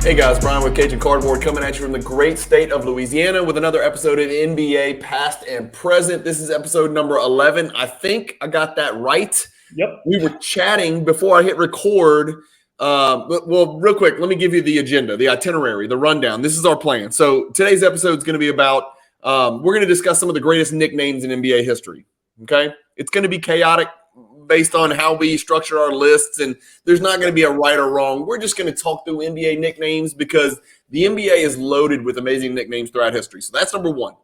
Hey guys, Brian with Cajun Cardboard coming at you from the great state of Louisiana with another episode of NBA Past and Present. This is episode number 11. I think I got that right. Yep. We were chatting before I hit record. Well, real quick, let me give you the agenda, the itinerary, the rundown. This is our plan. So today's episode is going to be about, we're going to discuss some of the greatest nicknames in NBA history. Okay. It's going to be chaotic based on how we structure our lists, and there's not going to be a right or wrong. We're just going to talk through NBA nicknames because the NBA is loaded with amazing nicknames throughout history. So that's number one.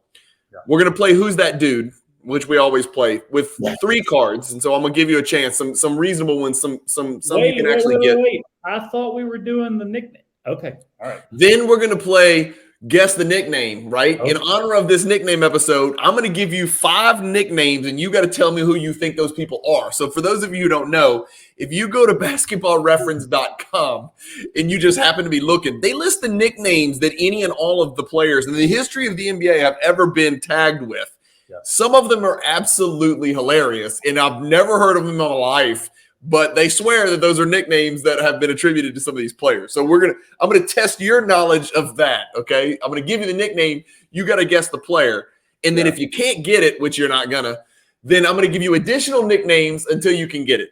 Yeah. We're going to play Who's That Dude, which we always play with 3 cards. And so I'm going to give you a chance, some reasonable ones, some you can actually get. Wait. I thought we were doing the nickname. Okay. All right. Then we're going to play Guess the Nickname, right? Okay. In honor of this nickname episode, I'm going to give you 5 nicknames, and you got to tell me who you think those people are. So for those of you who don't know, if you go to basketballreference.com and you just happen to be looking, they list the nicknames that any and all of the players in the history of the NBA have ever been tagged with. Yeah. Some of them are absolutely hilarious, and I've never heard of them in my life. But they swear that those are nicknames that have been attributed to some of these players. So I'm gonna test your knowledge of that. Okay, I'm gonna give you the nickname. You got to guess the player, and then if you can't get it, which you're not gonna, then I'm gonna give you additional nicknames until you can get it.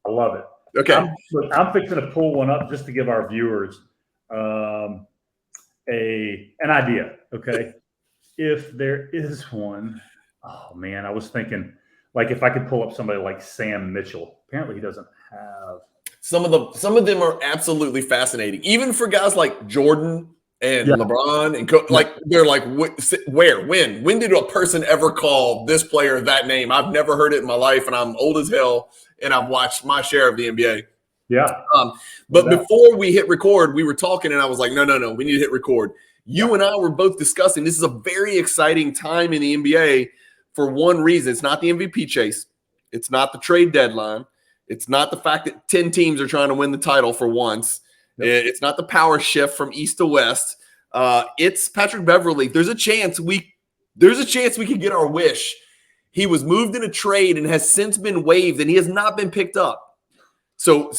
I love it. Okay, I'm fixing to pull one up just to give our viewers an idea. Okay, if there is one. Oh man, I was thinking. Like if I could pull up somebody like Sam Mitchell, apparently he doesn't have. Some of them are absolutely fascinating, even for guys like Jordan and LeBron and they're like, where, when did a person ever call this player that name? I've never heard it in my life, and I'm old as hell, and I've watched my share of the NBA. Yeah. But before we hit record, we were talking, and I was like, no, we need to hit record. You and I were both discussing this is a very exciting time in the NBA. For one reason, it's not the MVP chase. It's not the trade deadline. It's not the fact that 10 teams are trying to win the title for once. Yep. It's not the power shift from east to west. It's Patrick Beverley. There's a chance we could get our wish. He was moved in a trade and has since been waived, and he has not been picked up. So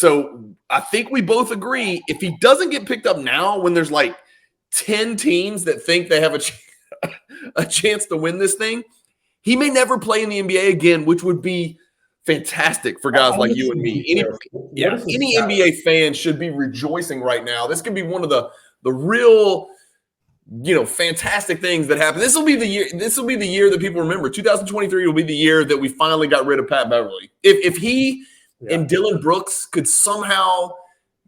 I think we both agree if he doesn't get picked up now, when there's like 10 teams that think they have a chance to win this thing, he may never play in the NBA again, which would be fantastic for guys like you and me. Any NBA fan should be rejoicing right now. This could be one of the real, fantastic things that happen. This will be the year that people remember. 2023 will be the year that we finally got rid of Pat Beverley. If he and Dylan Brooks could somehow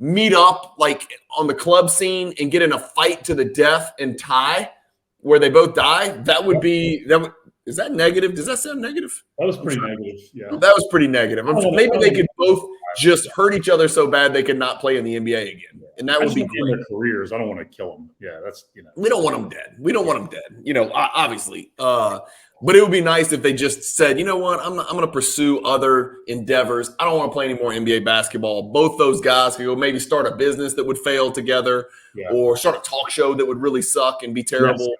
meet up like on the club scene and get in a fight to the death and tie where they both die, that would be that. Is that negative? Does that sound negative? That was pretty negative. Yeah, that was pretty negative. Maybe they could both just hurt each other so bad they could not play in the NBA again, and that would be great. Their careers. I don't want to kill them. Yeah, that's We don't want them dead. We don't want them dead. Obviously. But it would be nice if they just said, you know what, I'm going to pursue other endeavors. I don't want to play any more NBA basketball. Both those guys could go maybe start a business that would fail together, or start a talk show that would really suck and be terrible. Yes.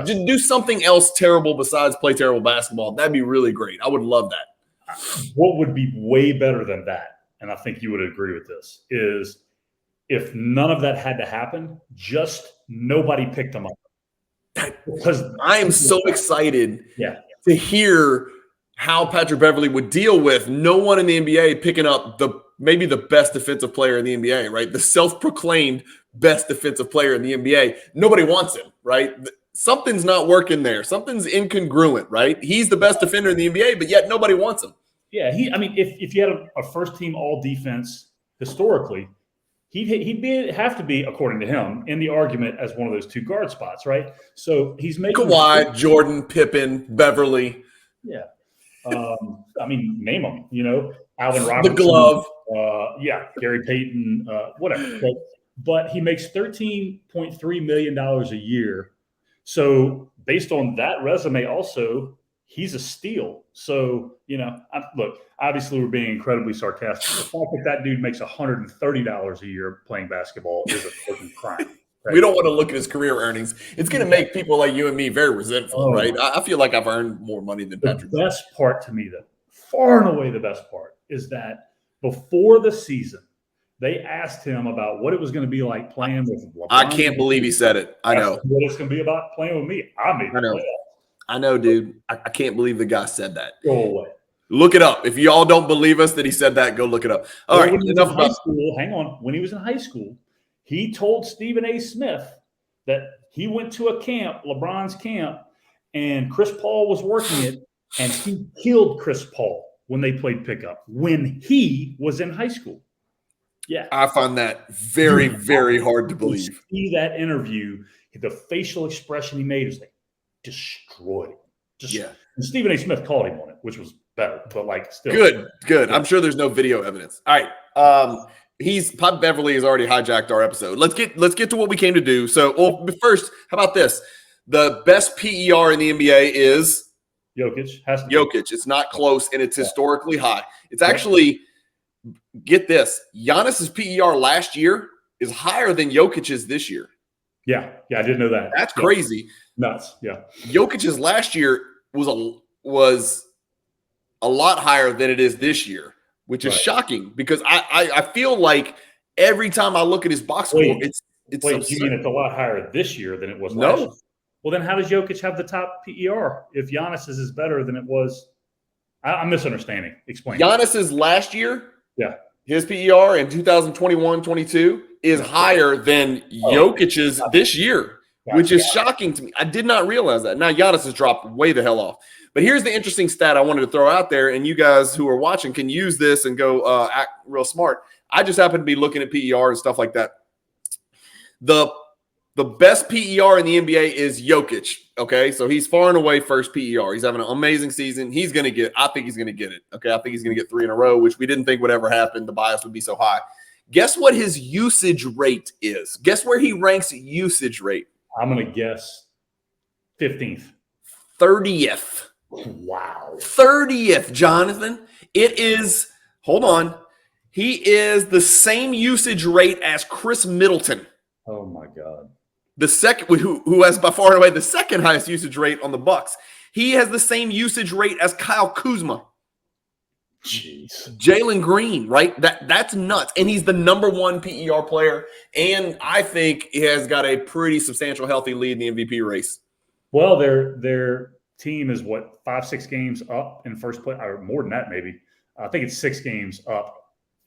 Just do something else terrible besides play terrible basketball. That'd be really great. I would love that. What would be way better than that, and I think you would agree with this, is if none of that had to happen, just nobody picked them up. Because I am so excited to hear how Patrick Beverley would deal with no one in the NBA picking up maybe the best defensive player in the NBA, right? The self-proclaimed best defensive player in the NBA. Nobody wants him, right? Something's not working there. Something's incongruent, right? He's the best defender in the NBA, but yet nobody wants him. Yeah, if you had a first-team all-defense historically, he'd have to be, according to him, in the argument as one of those 2 guard spots, right? So he's making Kawhi, Jordan, Pippen, Beverly. Yeah, name them. Alvin Robertson, the glove. Gary Payton, whatever. But he makes $13.3 million a year. So based on that resume also, he's a steal. So, look, obviously we're being incredibly sarcastic. The fact that dude makes $130 a year playing basketball is a fucking crime. Right? We don't want to look at his career earnings. It's going to make people like you and me very resentful, right? I feel like I've earned more money than Patrick. The best part to me, though, far and away the best part, is that before the season, they asked him about what it was going to be like playing with LeBron. I can't believe he said it. I know. What it's going to be about playing with me. I made the playoffs. I know, dude. I can't believe the guy said that. Go away. Look it up. If y'all don't believe us that he said that, go look it up. All right. Enough about school. Hang on. When he was in high school, he told Stephen A. Smith that he went to a camp, LeBron's camp, and Chris Paul was working it, and he killed Chris Paul when they played pickup when he was in high school. Yeah. I find that very, very hard to believe. See that interview, the facial expression he made is like, destroyed. And Stephen A. Smith called him on it, which was better, but like still. Good. I'm sure there's no video evidence. All right. Pop Beverly has already hijacked our episode. Let's get to what we came to do. So, but first, how about this? The best PER in the NBA is Jokic. Jokic. It's not close, and it's historically high. It's actually, get this, Giannis's PER last year is higher than Jokic's this year. Yeah, I didn't know that. That's crazy. Nuts. Yeah. Jokic's last year was a lot higher than it is this year, which is shocking because I feel like every time I look at his box score, it's absurd. You mean it's a lot higher this year than it was last year? Well, then how does Jokic have the top PER if Giannis's is better than it was? I'm misunderstanding. Explain. Giannis's last year, his PER in 2021-22 is higher than Jokic's this year, which is shocking to me. I did not realize that. Now, Giannis has dropped way the hell off. But here's the interesting stat I wanted to throw out there, and you guys who are watching can use this and go act real smart. I just happen to be looking at PER and stuff like that. The best PER in the NBA is Jokic, okay? So he's far and away first PER. He's having an amazing season. I think he's going to get it, okay? I think he's going to get 3 in a row, which we didn't think would ever happen. The bias would be so high. Guess what his usage rate is? Guess where he ranks usage rate? I'm going to guess 15th. 30th. Wow. 30th, Jonathan. It is, hold on. He is the same usage rate as Chris Middleton. Oh, my God. The second, who has by far and away the second highest usage rate on the Bucks. He has the same usage rate as Kyle Kuzma. Jeez. Jalen Green, right? That's nuts. And he's the number 1 PER player. And I think he has got a pretty substantial healthy lead in the MVP race. Well, their team is 5-6 games up in first place, or more than that, maybe. I think it's 6 games up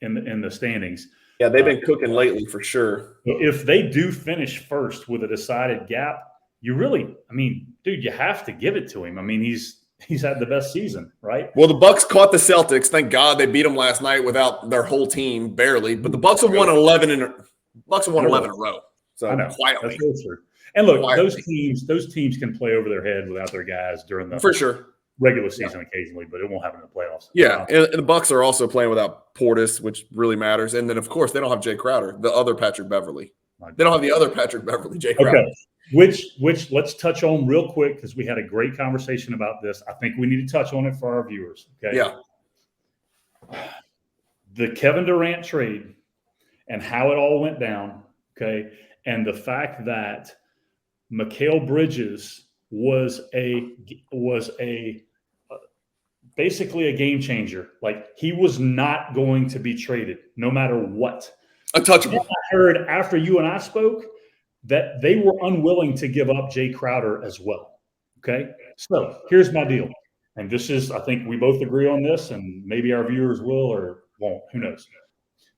in the standings. Yeah, they've been cooking lately for sure. If they do finish first with a decided gap, you have to give it to him. I mean, he's had the best season, right? Well, the Bucks caught the Celtics. Thank God they beat them last night without their whole team, barely. But the Bucks have won 11 in a row. So I know. Quietly. That's really true. And look, those teams can play over their head without their guys during the regular season occasionally, but it won't happen in the playoffs. Yeah, and the Bucks are also playing without Portis, which really matters. And then, of course, they don't have Jay Crowder, the other Patrick Beverly. They don't have the other Patrick Beverly, Jay Crowder. Okay. Which let's touch on real quick because we had a great conversation about this. I think we need to touch on it for our viewers. Okay. Yeah. The Kevin Durant trade and how it all went down. Okay. And the fact that Mikal Bridges was basically a game changer. Like he was not going to be traded no matter what. Untouchable. And I heard after you and I spoke that they were unwilling to give up Jay Crowder as well. Okay. So here's my deal. And this is, I think we both agree on this, and maybe our viewers will or won't. Who knows?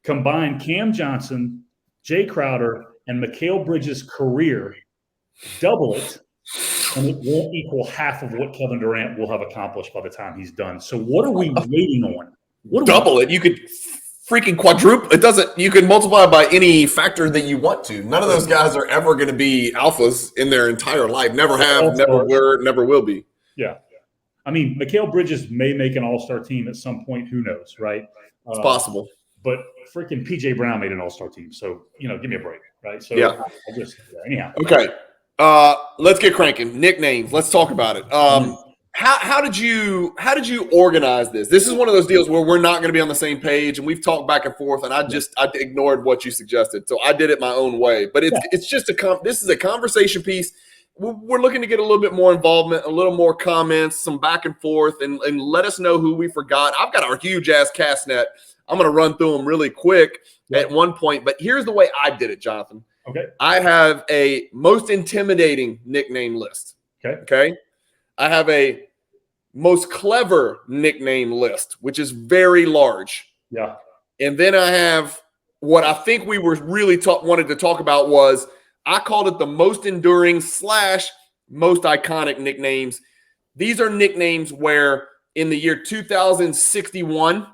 Combine Cam Johnson, Jay Crowder, and Mikal Bridges' career, double it, and it won't equal half of what Kevin Durant will have accomplished by the time he's done. So what are we waiting on? Double it. You could freaking quadruple. It doesn't. You can multiply by any factor that you want to. None of those guys are ever going to be alphas in their entire life. Never have, never were, never will be. Yeah. I mean, Mikal Bridges may make an all-star team at some point. Who knows, right? It's possible. But freaking P.J. Brown made an all-star team. So, give me a break, right? So, yeah. Anyhow. Okay. Let's get cranking. Nicknames. Let's talk about it. How did you organize this? This is one of those deals where we're not going to be on the same page, and we've talked back and forth, and I ignored what you suggested, so I did it my own way. But it's just this is a conversation piece. we're looking to get a little bit more involvement, a little more comments, some back and forth, and let us know who we forgot. I've got our huge ass cast net. I'm going to run through them really quick at one point, but here's the way I did it, Jonathan. Okay. I have a most intimidating nickname list. Okay. I have a most clever nickname list, which is very large. Yeah. And then I have what I think we were really wanted to talk about was I called it the most enduring / most iconic nicknames. These are nicknames where in the year 2061,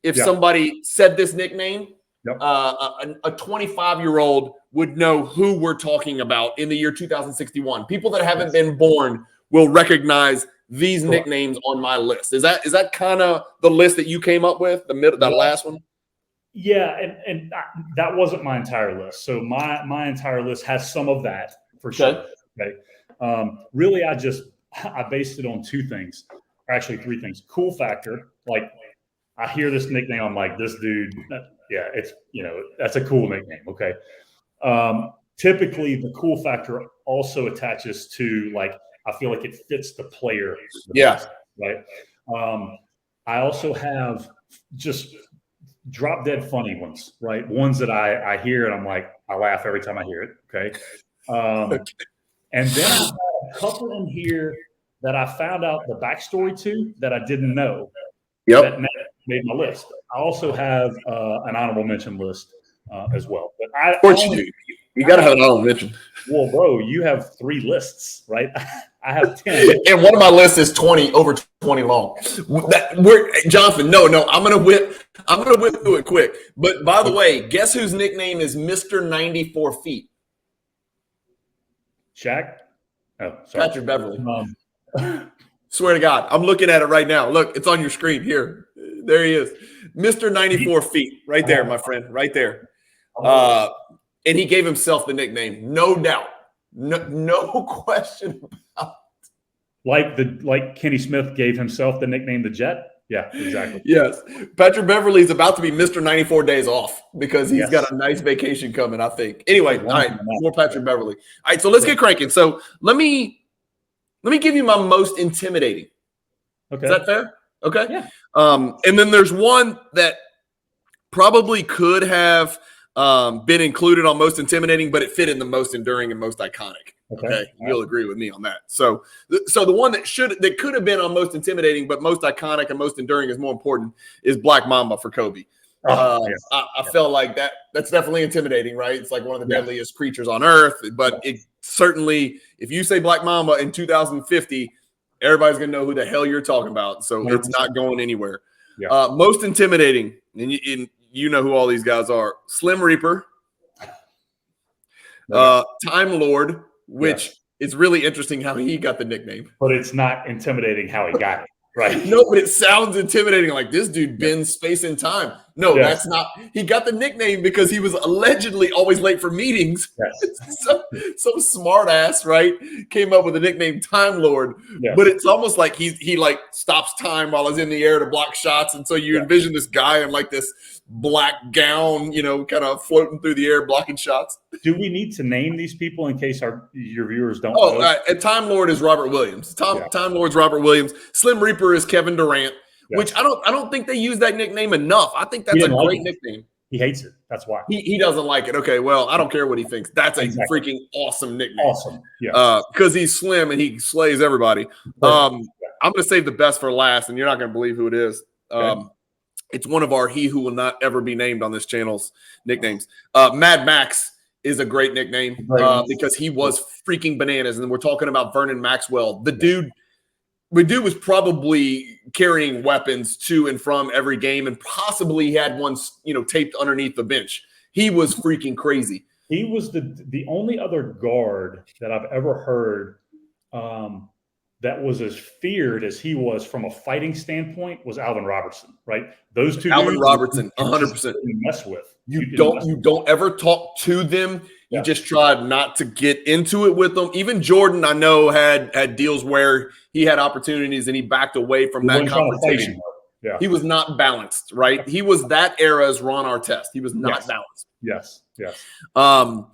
if somebody said this nickname, a 25-year-old would know who we're talking about in the year 2061. People that haven't been born will recognize these nicknames on my list. Is that kind of the list that you came up with, that last one? Yeah, and that wasn't my entire list. So my entire list has some of that for sure. Okay. Really, I based it on two things, or actually three things. Cool factor, like I hear this nickname, I'm like, this dude, it's that's a cool nickname. Okay. Typically, the cool factor also attaches to I feel like it fits the player. Best, right. I also have just drop dead funny ones, right? Ones that I hear and I'm like, I laugh every time I hear it. Okay. And then I have a couple in here that I found out the backstory to that I didn't know. That made my list. I also have an honorable mention list as well. But of course you do. You got to have an honorable mention. Well, bro, you have 3 lists, right? I have 10. And one of my lists is over 20 long. Jonathan, no, I'm gonna whip through it quick. But by the way, guess whose nickname is Mr. 94 Feet? Shaq? Oh, sorry. Patrick Beverly. Swear to God, I'm looking at it right now. Look, it's on your screen here. There he is, Mr. 94 Feet, right there, my friend, right there. And he gave himself the nickname, no doubt, no question about it. Like Kenny Smith gave himself the nickname the Jet. Yeah, exactly. Yes, Patrick Beverly is about to be Mr. 94 days off because he's got a nice vacation coming, I think. Anyway, all right, more Patrick Beverly. All right, so let's get cranking. So let me give you my most intimidating. Okay, is that fair? Okay. Yeah. And then there's one that probably could have been included on most intimidating, but it fit in the most enduring and most iconic. Okay. You'll agree with me on that. So the one that could have been on most intimidating, but most iconic and most enduring is more important is Black Mamba for Kobe. I felt like that's definitely intimidating, right? It's like one of the deadliest creatures on earth, but it certainly, if you say Black Mamba in 2050, everybody's going to know who the hell you're talking about. So 100%. It's not going anywhere. Yeah. Most intimidating, and you know who all these guys are. Slim Reaper, Time Lord, which is really interesting how he got the nickname. But it's not intimidating how he got it, right? No, but it sounds intimidating, like this dude bends space and time. No, that's not. He got the nickname because he was allegedly always late for meetings. Yes. Some smart ass, right, came up with the nickname Time Lord. Yes. But it's almost like he like stops time while he's in the air to block shots. And so you envision this guy in like this black gown, kind of floating through the air, blocking shots. Do we need to name these people in case your viewers don't know? And Time Lord is Robert Williams. Time Lord's Robert Williams. Slim Reaper is Kevin Durant. Yeah. Which I don't think they use that nickname enough. I think that's a great nickname. He hates it. That's why. He doesn't like it. Okay, well, I don't care what he thinks. That's a freaking awesome nickname. Awesome. Yeah. Because he's slim and he slays everybody. I'm going to save the best for last, and you're not going to believe who it is. It's one of our he who will not ever be named on this channel's nicknames. Mad Max is a great nickname because he was freaking bananas. And we're talking about Vernon Maxwell. The dude was probably carrying weapons to and from every game, and possibly he had one, taped underneath the bench. He was freaking crazy. He was the only other guard that I've ever heard that was as feared as he was from a fighting standpoint was Alvin Robertson, right? Those two. Alvin Robertson, 100%. Mess with. You don't ever talk to them. You just tried not to get into it with them. Even Jordan, I know, had deals where he had opportunities and he backed away from that confrontation. Yeah. He was not balanced, right? He was that era's Ron Artest. He was not balanced. Yes. The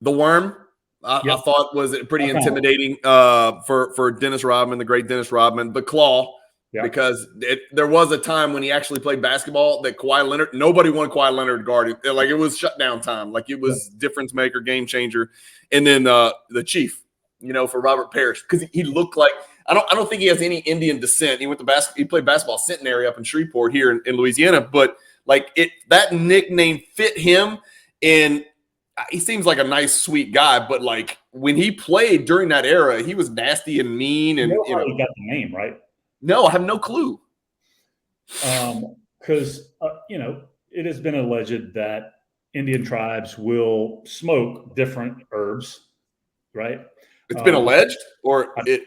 Worm, I thought was pretty intimidating for Dennis Rodman, the great Dennis Rodman, the Claw. Yeah. Because there was a time when he actually played basketball that Kawhi Leonard, nobody wanted Kawhi Leonard to guard it. Like, it was shutdown time. Like, it was difference maker, game changer. And then the Chief, for Robert Parrish, because he looked like I don't think he has any Indian descent. He went to he played basketball centenary up in Shreveport here in Louisiana, but like that nickname fit him, and he seems like a nice, sweet guy. But like when he played during that era, he was nasty and mean. And he got the name right. No, I have no clue. Because, it has been alleged that Indian tribes will smoke different herbs, right? It's been alleged, or it?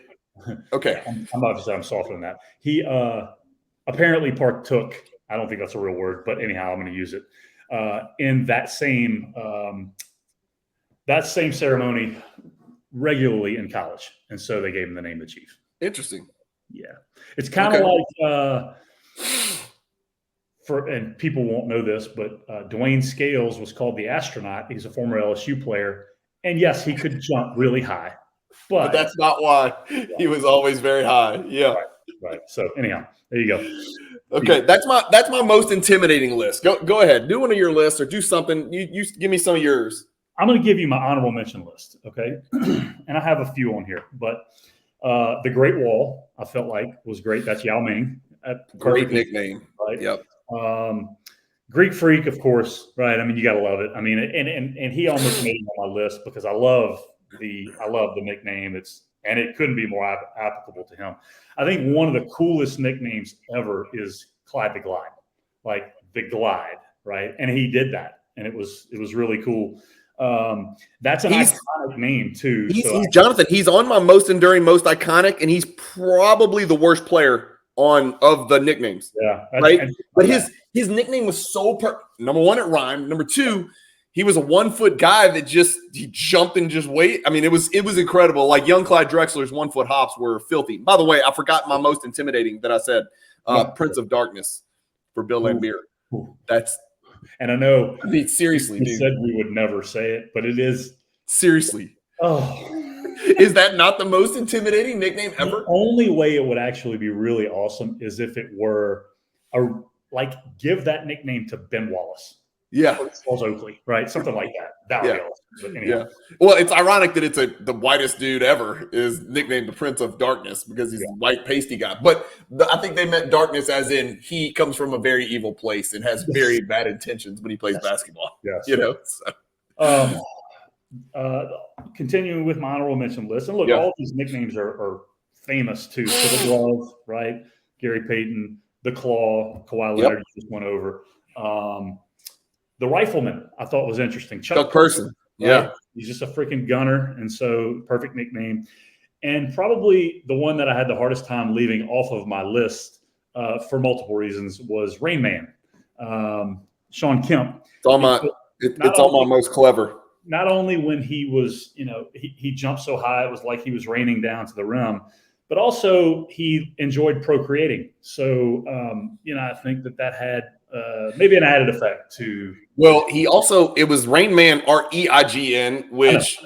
Okay. I'm softening that. He apparently partook, I don't think that's a real word, but anyhow, I'm going to use it, in that same ceremony regularly in college. And so they gave him the name of Chief. Interesting. Yeah. It's kind of like, and people won't know this, but Dwayne Scales was called the astronaut. He's a former LSU player. And yes, he could jump really high. But that's not why he was always very high. Yeah. Right. So anyhow, there you go. Okay. That's my most intimidating list. Go ahead. Do one of your lists or do something. You give me some of yours. I'm going to give you my honorable mention list. Okay. And I have a few on here, but the Great Wall, I felt like was great. That's Yao Ming. Great nickname. Right. Yep. Greek Freak, of course. Right. I mean, you got to love it. I mean, and he almost made it on my list because I love the nickname. And it couldn't be more applicable to him. I think one of the coolest nicknames ever is Clyde the Glide, like the Glide, right? And he did that, and it was really cool. That's an iconic name too. Jonathan. He's on my most enduring, most iconic, and he's probably the worst player of the nicknames. Yeah, right. But his nickname was so number one, it rhymed. Number two, he was a 1 foot guy that he jumped and just wait. I mean, it was incredible. Like young Clyde Drexler's 1 foot hops were filthy. By the way, I forgot my most intimidating that I said, Prince of Darkness for Bill Laimbeer. And I know. I mean, seriously, dude. Said we would never say it, but it is. Seriously. Oh. Is that not the most intimidating nickname ever? The only way it would actually be really awesome is if it were give that nickname to Ben Wallace. Yeah. Charles Oakley, right? Something like that. That would be awesome. But anyhow. Yeah. Well, it's ironic that it's the whitest dude ever is nicknamed the Prince of Darkness because he's a white pasty guy. But I think they meant darkness as in he comes from a very evil place and has very bad intentions when he plays basketball. Yes. So. Continuing with my honorable mention list. And look, all these nicknames are famous too. So the Glove, right? Gary Payton, the Claw, Kawhi Leonard just went over. The Rifleman, I thought was interesting. Chuck Person. Right? Yeah. He's just a freaking gunner. And so perfect nickname. And probably the one that I had the hardest time leaving off of my list for multiple reasons was Rain Man. Sean Kemp. It's on my most clever. Not only when he was, he jumped so high, it was like he was raining down to the rim, but also he enjoyed procreating. So, I think that had maybe an added effect to. Well, it was Rain Man, REIGN, which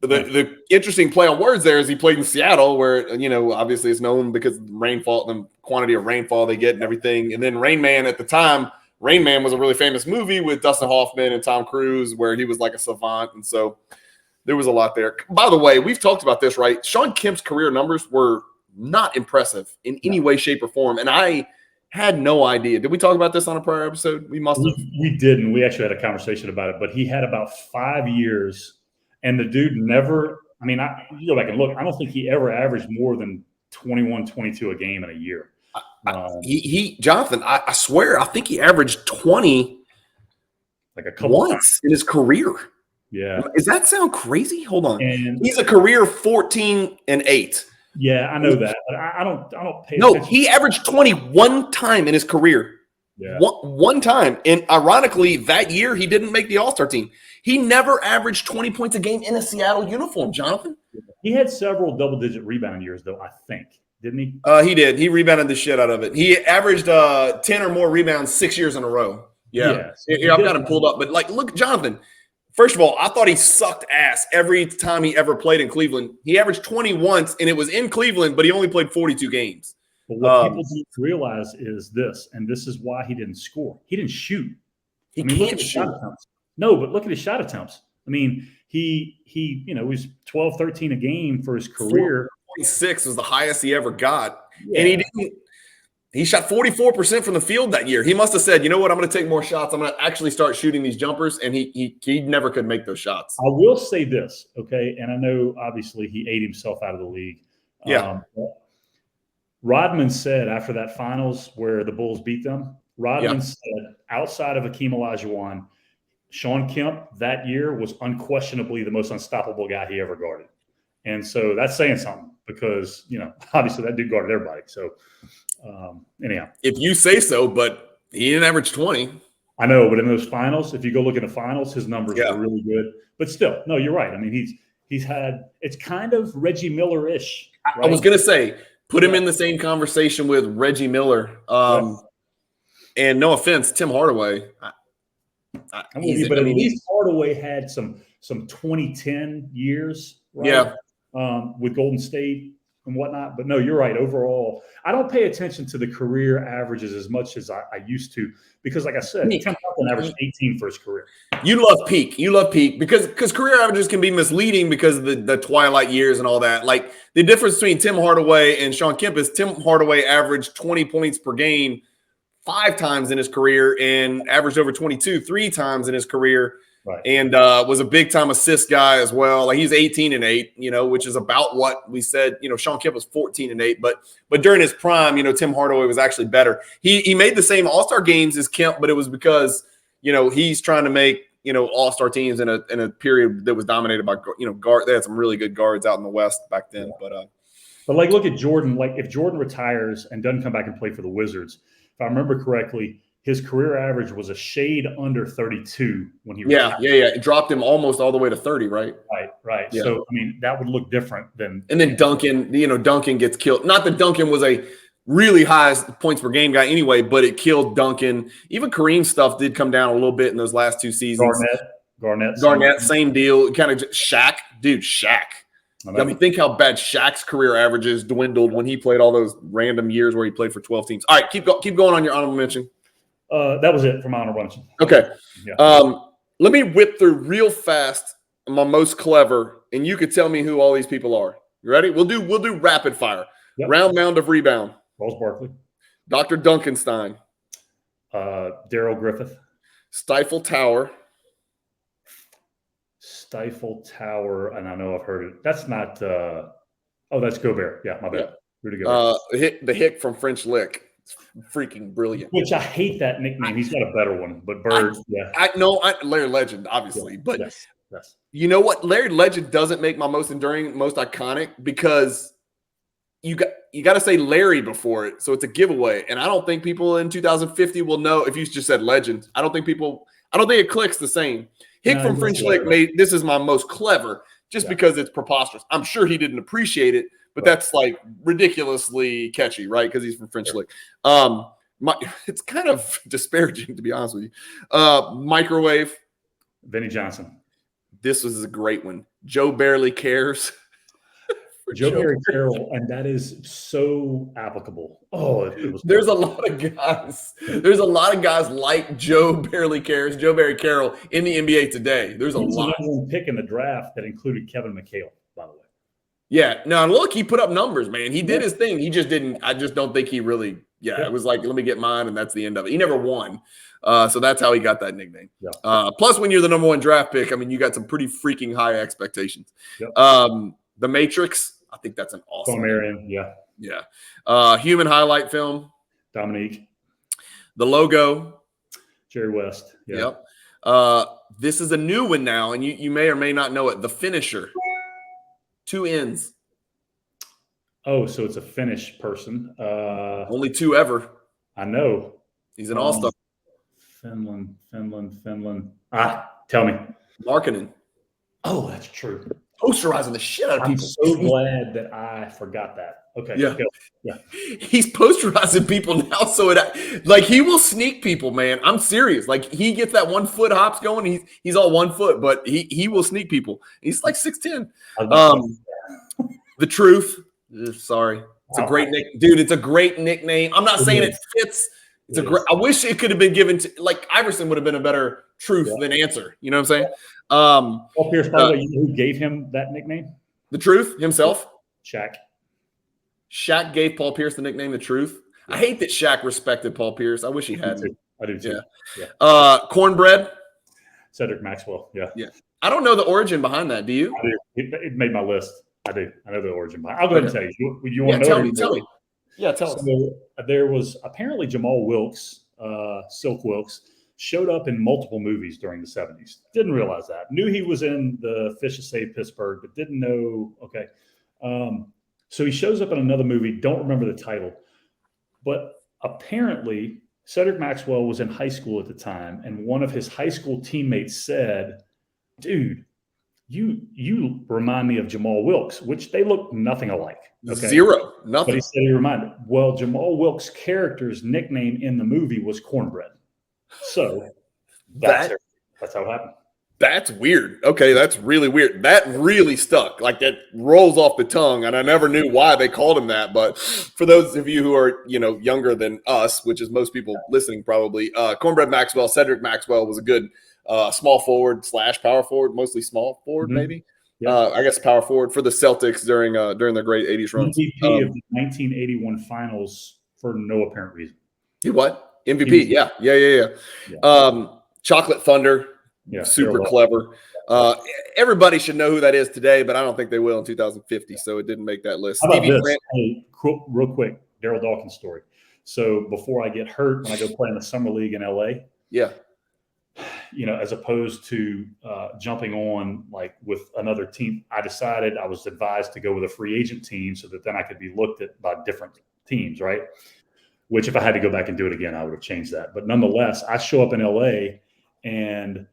the interesting play on words there is he played in Seattle where, obviously it's known because of the rainfall, the quantity of rainfall they get and everything. And then Rain Man at the time, Rain Man was a really famous movie with Dustin Hoffman and Tom Cruise where he was like a savant. And so there was a lot there. By the way, we've talked about this, right? Sean Kemp's career numbers were not impressive in any way, shape, or form. And I had no idea. Did we talk about this on a prior episode? We must have. We didn't. We actually had a conversation about it, but he had about 5 years and the dude never, you go back and look, I don't think he ever averaged more than 21, 22 a game in a year. Jonathan, I swear, I think he averaged 20 like a couple once in his career. Yeah. Does that sound crazy? Hold on. He's a career 14-8. Yeah, I know that, but I don't pay attention. No, he averaged 20 one time in his career. Yeah. One time. And ironically, that year he didn't make the All-Star team. He never averaged 20 points a game in a Seattle uniform, Jonathan. He had several double-digit rebound years, though, I think. Didn't he? He did. He rebounded the shit out of it. He averaged 10 or more rebounds 6 years in a row. Yeah. I've got him pulled up. But, look, Jonathan, First of all, I thought he sucked ass every time he ever played in Cleveland. He averaged 20 once, and it was in Cleveland, but he only played 42 games. But what people don't realize is this, and this is why he didn't score. He didn't shoot. He can't shoot. No, but look at his shot attempts. I mean, he was 12, 13 a game for his career. 46 was the highest he ever got. Yeah. And he shot 44% from the field that year. He must have said, you know what, I'm going to take more shots. I'm going to actually start shooting these jumpers. And he never could make those shots. I will say this, okay? And I know, obviously, he ate himself out of the league. Yeah. Rodman said after that finals where the Bulls beat them, Rodman said outside of Hakeem Olajuwon, Shawn Kemp that year was unquestionably the most unstoppable guy he ever guarded. And so that's saying something because, obviously that dude guarded everybody. So anyhow. If you say so, but he didn't average 20. I know, but in those finals, if you go look at the finals, his numbers are really good. But still, no, you're right. I mean, he's had – it's kind of Reggie Miller-ish. Right? I was going to say – put him in the same conversation with Reggie Miller. And no offense, Tim Hardaway. But at least Hardaway had some 2010 years, right? Yeah. With Golden State and whatnot. But no, you're right. Overall, I don't pay attention to the career averages as much as I used to because, like I said, Tim Hardaway averaged 18 for his career. You love peak. Because career averages can be misleading because of the twilight years and all that. Like the difference between Tim Hardaway and Shawn Kemp is Tim Hardaway averaged 20 points per game 5 times in his career and averaged over 22 3 times in his career. Right. And was a big-time assist guy as well. Like he's 18-8, which is about what we said. Shawn Kemp was 14-8, but during his prime, Tim Hardaway was actually better. He made the same All-Star games as Kemp, but it was because he's trying to make All-Star teams in a period that was dominated by guard. They had some really good guards out in the West back then. Yeah. But like look at Jordan. Like if Jordan retires and doesn't come back and play for the Wizards, if I remember correctly, his career average was a shade under 32 when he retired. Yeah. It dropped him almost all the way to 30, right? Right. Yeah. So, I mean, that would look different than – And then Duncan, Duncan gets killed. Not that Duncan was a really high points per game guy anyway, but it killed Duncan. Even Kareem's stuff did come down a little bit in those last 2 seasons. Garnett, same deal. Kind of Shaq. Dude, Shaq. I mean, think how bad Shaq's career averages dwindled when he played all those random years where he played for 12 teams. All right, keep going on your honorable mention. That was it for my honorable mention. Okay. Yeah. Let me whip through real fast my most clever, and you could tell me who all these people are. You ready? We'll do rapid fire. Yep. Round mound of rebound. Charles Barkley. Dr. Duncanstein. Daryl Griffith. Stifle Tower. And I know I've heard it. That's not that's Gobert. Yeah, my bad. Rudy Gobert. The Hick from French Lick. It's freaking brilliant. Which I hate that nickname. He's got a better one, but Bird, Larry Legend, obviously. Yeah, but yes. You know what? Larry Legend doesn't make my most enduring, most iconic because you got to say Larry before it, so it's a giveaway. And I don't think people in 2050 will know if you just said Legend. I don't think it clicks the same. Hick from French Lick made this is my most clever just because it's preposterous. I'm sure he didn't appreciate it, but that's like ridiculously catchy, right? Because he's from French Lick. It's kind of disparaging, to be honest with you. Microwave. Vinnie Johnson. This was a great one. Joe Barely Cares. Joe Barry Carroll, and that is so applicable. It was. There's a lot of guys like Joe Barely Cares, Joe Barry Carroll in the NBA today. There's a lot. Number one pick in the draft that included Kevin McHale, by the way. Yeah. No, look, he put up numbers, man. He did his thing. He just didn't. I just don't think he really. Yeah, it was like, let me get mine, and that's the end of it. He never won, so that's how he got that nickname. Yeah. Plus, when you're the number one draft pick, I mean, you got some pretty freaking high expectations. Yep. The Matrix. I think that's an awesome. Marion, yeah. Human highlight film. Dominique. The logo. Jerry West. Yeah. Yep. This is a new one now, and you may or may not know it. The Finisher. 2 N's. Oh, so it's a Finnish person. Only 2 ever. I know. He's an all-star. Finland. Tell me. Markkanen. Oh, that's true. posterizing the shit out of I'm people. so glad that I forgot that. Okay. Yeah. Go. Yeah. He's posterizing people now, so like he will sneak people, man. I'm serious. Like he gets that 1 foot hops going. He's all 1 foot, but he will sneak people. He's like 6'10". The Truth. Sorry, it's a great dude. It's a great nickname. I'm not saying it fits. It's a great. I wish it could have been given to like Iverson would have been a better Truth than Answer. You know what I'm saying? Paul Pierce, by the way, who gave him that nickname? The Truth himself. Shaq. Shaq gave Paul Pierce the nickname The Truth. I hate that Shaq respected Paul Pierce. I wish he hadn't. I do too. Yeah. Cornbread. Cedric Maxwell. Yeah. I don't know the origin behind that. Do you? I do. It made my list. I do. I know the origin behind it. I'll go ahead and tell you. You want to know? Tell me. Yeah, tell us. There was apparently Jamal Wilkes, Silk Wilkes, showed up in multiple movies during the 70s. Didn't realize that. Knew he was in the Fish That Saved Pittsburgh, but didn't know. Okay. So he shows up in another movie. Don't remember the title. But apparently, Cedric Maxwell was in high school at the time, and one of his high school teammates said, "Dude, you remind me of Jamal Wilkes," which they look nothing alike. Okay? Zero. Nothing. But he said he reminded. Well, Jamal Wilkes' character's nickname in the movie was Cornbread. So that's how it happened. That's weird. Okay, that's really weird. That really stuck. Like that rolls off the tongue, and I never knew why they called him that. But for those of you who are, younger than us, which is most people listening probably, Cornbread Maxwell, Cedric Maxwell was a good small forward / power forward, mostly small forward, maybe. Yeah. I guess power forward for the Celtics during their great 80s runs. MVP of the 1981 finals for no apparent reason. He what? MVP. Yeah. Chocolate Thunder. Yeah, super clever. Everybody should know who that is today, but I don't think they will in 2050. So it didn't make that list. How about this? Hey, real quick, Daryl Dawkins story. So before I get hurt, when I go play in the summer league in LA, as opposed to jumping on like with another team, I was advised to go with a free agent team so that then I could be looked at by different teams, right? Which if I had to go back and do it again, I would have changed that. But nonetheless, I show up in LA and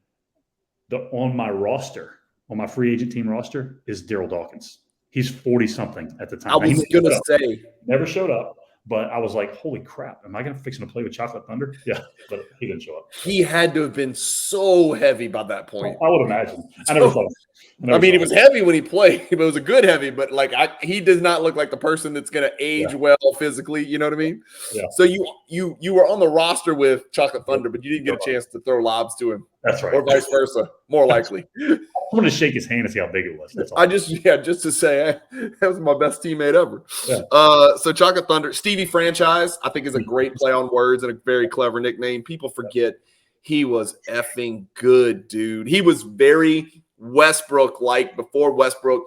on my free agent team roster is Daryl Dawkins. He's 40-something at the time. I was going to say. Never showed up, but I was like, holy crap, am I going to fix him to play with Chocolate Thunder? Yeah, but he didn't show up. He had to have been so heavy by that point. I would imagine. I never saw him. He was heavy when he played, but it was a good heavy. But he does not look like the person that's going to age well physically. You know what I mean? Yeah. So you were on the roster with Chocolate Thunder, but you didn't get a chance to throw lobs to him. That's right. Or vice versa, more likely. I'm going to shake his hand and see how big it was. That's all. Just to say, that was my best teammate ever. Yeah. So Chocolate Thunder, Stevie Franchise, I think is a great play on words and a very clever nickname. People forget he was effing good, dude. He was very Westbrook-like before Westbrook.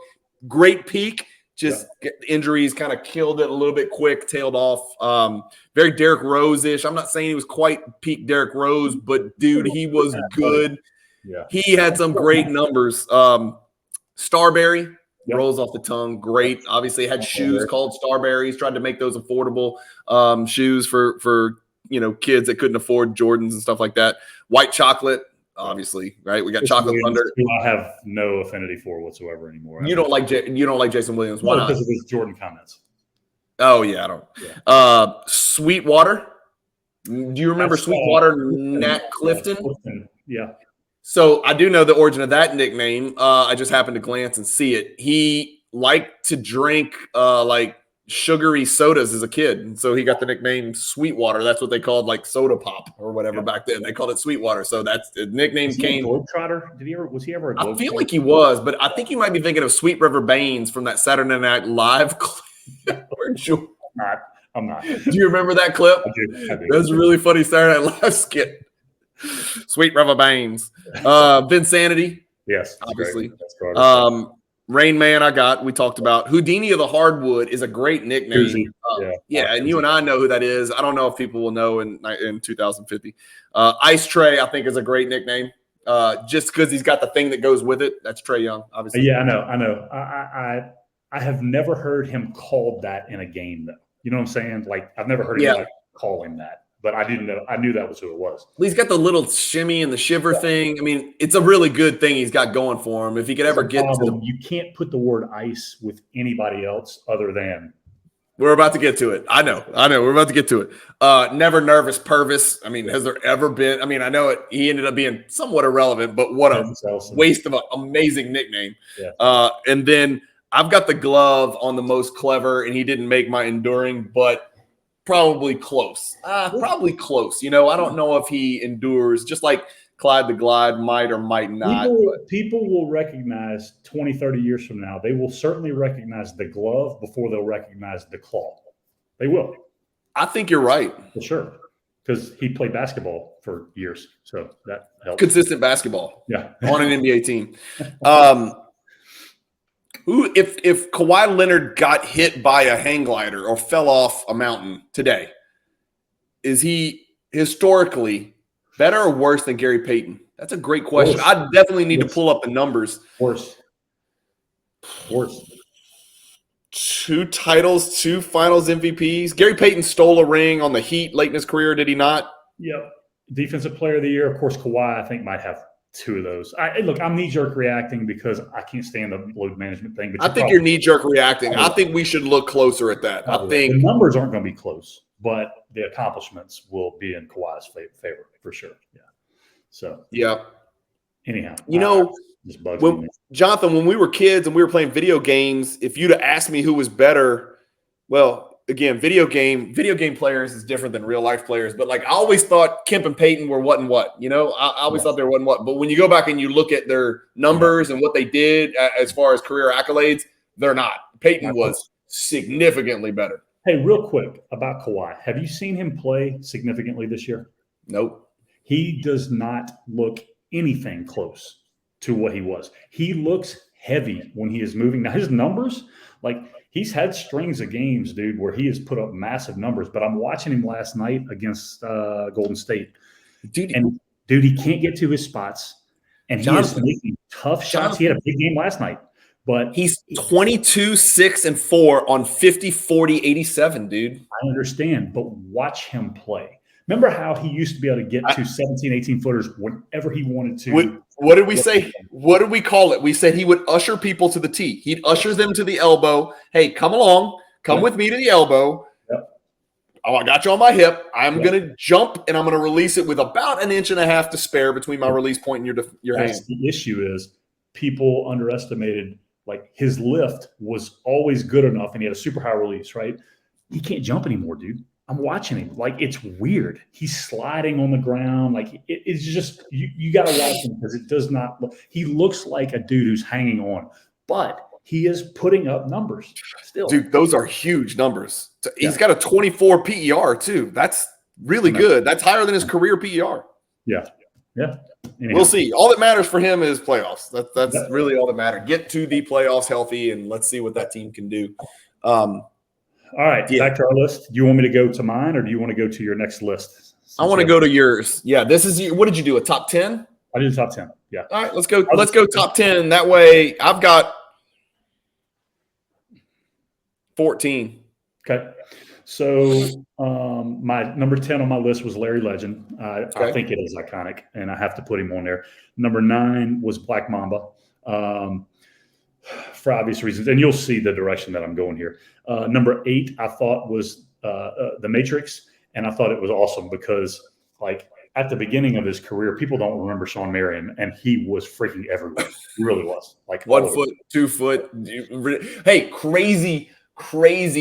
Great peak. Just injuries kind of killed it a little bit quick, tailed off. Very Derrick Rose-ish. I'm not saying he was quite peak Derrick Rose, but, dude, he was good. Yeah. He had some great numbers. Starberry rolls off the tongue. Great. Obviously had shoes called Starberries. Tried to make those affordable shoes for kids that couldn't afford Jordans and stuff like that. White Chocolate. Obviously, right? We got Chocolate Thunder. I have no affinity for whatsoever anymore. You don't like Jason Williams? Why not? Because of his Jordan comments. Oh yeah, I don't. Yeah. Sweetwater. Do you remember Sweetwater Nat Clifton? Yeah. So I do know the origin of that nickname. I just happened to glance and see it. He liked to drink like sugary sodas as a kid, and so he got the nickname Sweetwater. That's what they called like soda pop or whatever back then. They called it Sweetwater. So that's the nickname came. Globetrotter? Was he ever a Globetrotter? I feel like he was, but I think you might be thinking of Sweet River Baines from that Saturday Night Live clip. I'm not. Do you remember that clip? I do. That was a really funny Saturday Night Live skit. Sweet River Baines. Vinsanity. Yes. Obviously. Rain Man, we talked about. Houdini of the Hardwood is a great nickname. And you and I know who that is. I don't know if people will know in 2050. Ice Tray, I think, is a great nickname. Just because he's got the thing that goes with it. That's Trae Young, obviously. Yeah, I know. I have never heard him called that in a game, though. You know what I'm saying? Like, I've never heard him call him that. but I didn't know. I knew that was who it was. Well, he's got the little shimmy and the shiver thing. I mean, it's a really good thing he's got going for him. If he could ever get to the, you can't put the word ice with anybody else other than. We're about to get to it. I know. We're about to get to it. Never Nervous Purvis. I mean, has there ever been? I mean, I know he ended up being somewhat irrelevant, but what a waste of an amazing nickname. Yeah. And then I've got the glove on the most clever, and he didn't make my enduring, but probably close. Probably close. You know, I don't know if he endures, just like Clyde the Glide might or might not. People will recognize 20, 30 years from now, they will certainly recognize the glove before they'll recognize the claw. They will. I think you're right. For sure. Because he played basketball for years. So that helps. Consistent basketball. Yeah. On an NBA team. If Kawhi Leonard got hit by a hang glider or fell off a mountain today, is he historically better or worse than Gary Payton? That's a great question. Worse. I definitely need to pull up the numbers. Worse. 2 titles, 2 finals MVPs. Gary Payton stole a ring on the Heat late in his career, did he not? Yep. Defensive player of the year. Of course, Kawhi, I think, might have 2 of those. Look, I'm knee-jerk reacting because I can't stand the load management thing. But I think you're knee-jerk reacting. I think we should look closer at that. I think the numbers aren't going to be close, but the accomplishments will be in Kawhi's favor for sure. Yeah. So yeah. Anyhow, just bugs me. Jonathan, when we were kids and we were playing video games, if you'd have asked me who was better, well, again, video game players is different than real life players. But like I always thought Kemp and Payton were what and what. You know, I always thought they were what and what. But when you go back and you look at their numbers and what they did as far as career accolades, they're not. Payton was significantly better. Hey, real quick about Kawhi. Have you seen him play significantly this year? Nope. He does not look anything close to what he was. He looks heavy when he is moving. Now, his numbers, like he's had strings of games, dude, where he has put up massive numbers. But I'm watching him last night against Golden State. Dude, he can't get to his spots. And he is making tough shots. He had a big game last night. But he's 22, 6, and 4 on 50, 40, 87, dude. I understand, but watch him play. Remember how he used to be able to get to 17, 18 footers whenever he wanted to. What did we say? What did we call it? We said he would usher people to the tee. He'd usher them to the elbow. Hey, come along. Come with me to the elbow. Oh, I got you on my hip. I'm going to jump, and I'm going to release it with about 1.5 inches to spare between my release point and your hand. The issue is people underestimated, like his lift was always good enough, and he had a super high release, right? He can't jump anymore, dude. I'm watching him. Like, it's weird. He's sliding on the ground. Like, it's just, you got to watch him because it does not look, he looks like a dude who's hanging on, but he is putting up numbers still. Dude, those are huge numbers. He's got a 24 PER too. That's really good. That's higher than his career PER. Yeah. Yeah. Anyhow. We'll see. All that matters for him is playoffs. That's really all that matters. Get to the playoffs healthy, and let's see what that team can do. All right, back to our list. Do you want me to go to mine, or do you want to go to your next list? I want to go to yours. Yeah, this is what did you do? A top 10? I did a top 10. Yeah. All right, let's go. Let's go top 10. That way, I've got 14. Okay. So my number 10 on my list was Larry Legend. I think it is iconic, and I have to put him on there. Number 9 was Black Mamba. For obvious reasons, and you'll see the direction that I'm going here. Number 8, I thought was The Matrix, and I thought it was awesome because, like, at the beginning of his career, people don't remember Shawn Marion, and he was freaking everywhere. He really was. Like 1 foot, 2 foot. Hey, crazy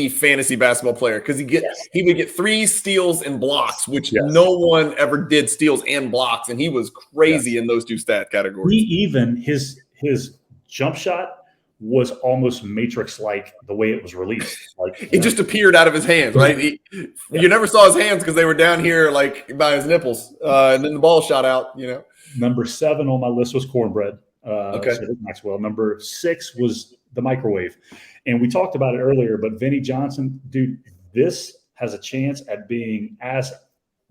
fantasy basketball player because he would get 3 steals and blocks, which no one ever did steals and blocks, and he was crazy in those 2 stat categories. Even his jump shot was almost Matrix-like the way it was released. Like it just appeared out of his hands, right? You never saw his hands because they were down here, like by his nipples, and then the ball shot out. You know. Number 7 on my list was Cornbread. Okay. Maxwell. Number 6 was the Microwave, and we talked about it earlier. But Vinnie Johnson, dude, this has a chance at being as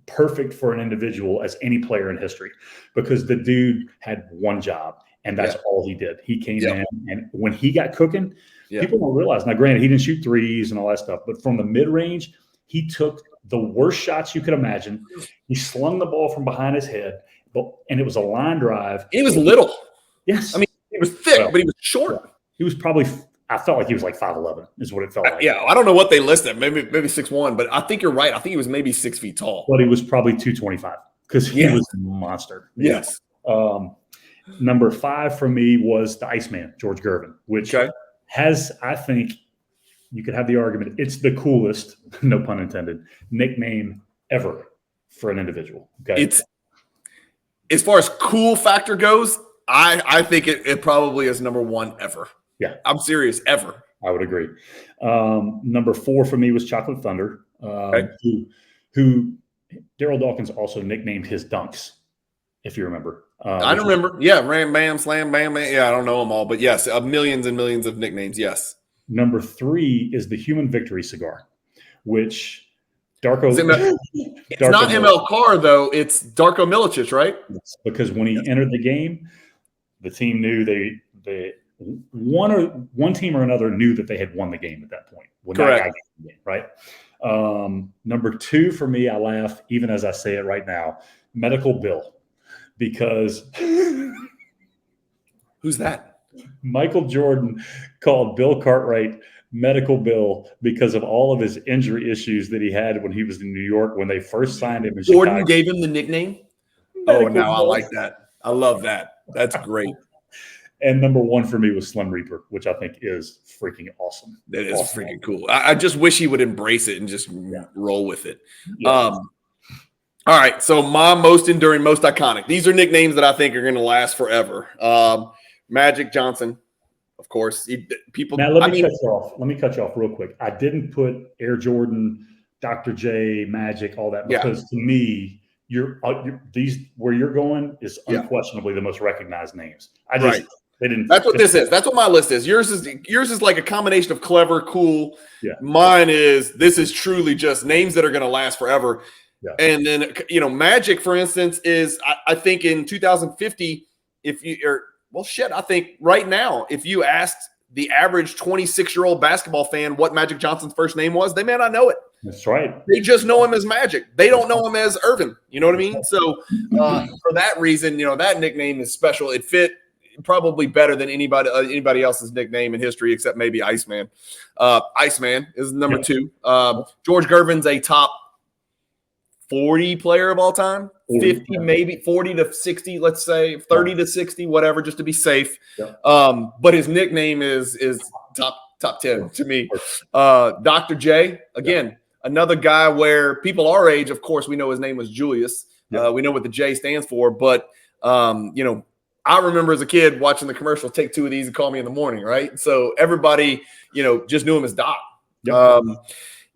perfect for an individual as any player in history because the dude had one job. And that's all he did. He came in, and when he got cooking, people don't realize. Now, granted, he didn't shoot threes and all that stuff, but from the mid-range, he took the worst shots you could imagine. He slung the ball from behind his head, and it was a line drive. He was little. Yes. I mean, he was thick, but he was short. Yeah. He was probably, I felt like he was like 5'11", is what it felt like. Yeah, I don't know what they listed. Maybe 6'1", but I think you're right. I think he was maybe 6 feet tall. But he was probably 225 because he was a monster. Yes. Number 5 for me was the Iceman, George Gervin, which has, I think, you could have the argument, it's the coolest, no pun intended, nickname ever for an individual. Okay. It's, as far as cool factor goes, I think it probably is number 1 ever. Yeah. I'm serious, ever. I would agree. Number 4 for me was Chocolate Thunder, who Daryl Dawkins also nicknamed his dunks, if you remember. I remember. Yeah, Ram, Bam, Slam, Bam, Bam. Yeah, I don't know them all, but yes, millions and millions of nicknames, yes. Number 3 is the Human Victory Cigar, which Darko... It's not ML Carr, though. It's Darko Milicic, right? Because when he entered the game, the team knew one team or another knew that they had won the game at that point. When correct. That guy got the game, right? Number 2 for me, I laugh even as I say it right now, Medical Bill, because who's that? Michael Jordan called Bill Cartwright Medical Bill because of all of his injury issues that he had when he was in New York when they first signed him in Jordan Chicago. gave him the nickname? Medical Bill. I like that. I love that. That's great. And number 1 for me was Slim Reaper, which I think is freaking awesome. That is freaking cool. I just wish he would embrace it and just roll with it. Yeah. All right. So my most enduring, most iconic. These are nicknames that I think are going to last forever. Magic Johnson, of course. Now, let me cut you off real quick. I didn't put Air Jordan, Dr. J, Magic, all that, because to me, these where you're going is unquestionably the most recognized names. That's what this is. That's what my list is. Yours is like a combination of clever, cool. Yeah. Mine is, this is truly just names that are going to last forever. Yeah. And then, Magic, for instance, is I think in 2050, I think right now, if you asked the average 26-year-old basketball fan what Magic Johnson's first name was, they may not know it. That's right. They just know him as Magic. They don't know him as Irvin. You know what I mean? So for that reason, that nickname is special. It fit probably better than anybody else's nickname in history, except maybe Iceman. Iceman is number 2. George Gervin's a top 40 player of all time, 50, maybe 40 to 60, let's say 30 to 60, whatever, just to be safe. Yeah. But his nickname is top 10 to me. Dr. J, again, another guy where people our age, of course, we know his name was Julius. Yeah. We know what the J stands for, but I remember as a kid watching the commercial, take 2 of these and call me in the morning, right? So everybody, just knew him as Doc. Yep.